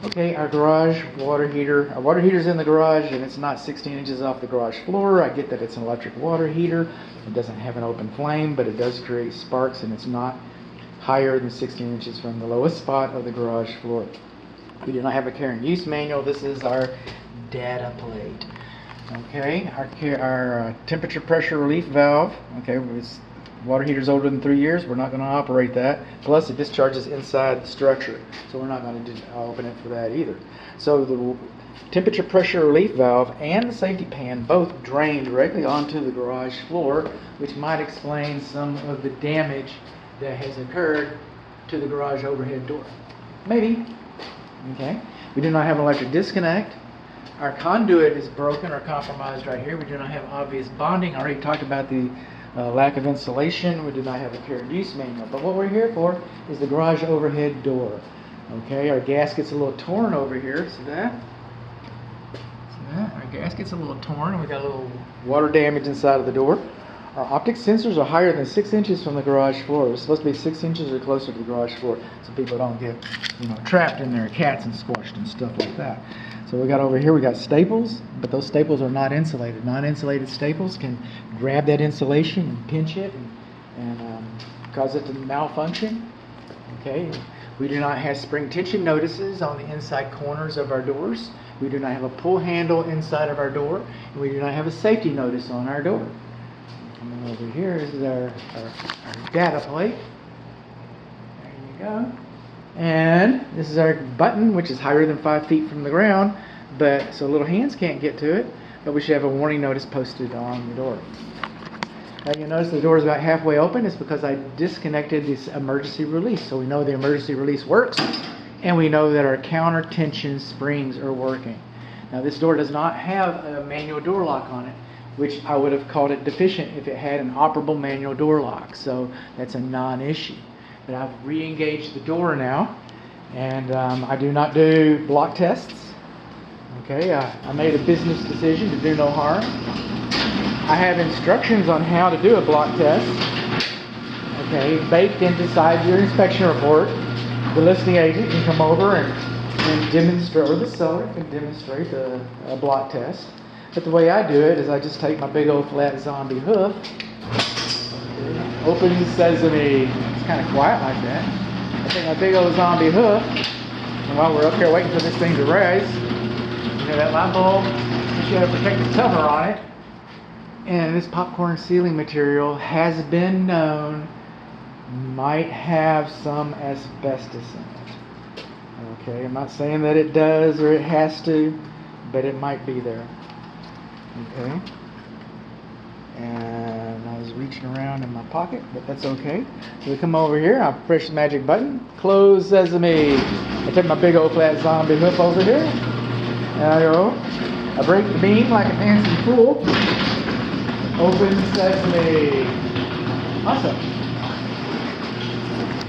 Okay, our garage water heater. Our water heater's in the garage and it's not 16 inches off the garage floor. I get that it's an electric water heater. It doesn't have an open flame, but it does create sparks, and it's not higher than 16 inches from the lowest spot of the garage floor. We do not have a care and use manual. This is our data plate. Okay, our temperature pressure relief valve. Okay, it's water heater's older than 3 years. We're not going to operate that. Plus, it discharges inside the structure, so we're not going to open it for that either. So the temperature pressure relief valve and the safety pan both drain directly onto the garage floor, which might explain some of the damage that has occurred to the garage overhead door. Maybe. Okay. We do not have an electric disconnect. Our conduit is broken or compromised right here. We do not have obvious bonding. I already talked about the lack of insulation. We do not have a care and use manual. But what we're here for is the garage overhead door. Okay, our gasket's a little torn over here. See that? See that? Our gasket's a little torn, and we got a little water damage inside of the door. Our optic sensors are higher than 6 inches from the garage floor. It's supposed to be 6 inches or closer to the garage floor, so people don't get, trapped in there, cats and squashed and stuff like that. So we got over here, we got staples, but those staples are not insulated. Non-insulated staples can grab that insulation and pinch it and cause it to malfunction. Okay. We do not have spring tension notices on the inside corners of our doors. We do not have a pull handle inside of our door, and we do not have a safety notice on our door. And over here is our data plate. There you go. And this is our button, which is higher than 5 feet from the ground, but so little hands can't get to it. But we should have a warning notice posted on the door. Now you notice the door is about halfway open. It's because I disconnected this emergency release. So we know the emergency release works, and we know that our counter tension springs are working. Now this door does not have a manual door lock on it, which I would have called it deficient if it had an operable manual door lock. So that's a non-issue. But I've re-engaged the door now, and I do not do block tests. Okay, I made a business decision to do no harm. I have instructions on how to do a block test. Okay, baked inside your inspection report. The listing agent can come over and demonstrate, or the seller can demonstrate a block test. But the way I do it is I just take my big old flat zombie hoof, open sesame. It's kind of quiet like that. I take my big old zombie hoof, and while we're up here waiting for this thing to rise, that light bulb, you have a protective cover on it. And this popcorn sealing material has been known might have some asbestos in it. Okay, I'm not saying that it does or it has to, but it might be there. Okay. And I was reaching around in my pocket, but that's okay. So we come over here, I push the magic button, close sesame. I take my big old flat zombie hoof over here, and I go, I break the beam like a dancing fool. Open sesame. Awesome.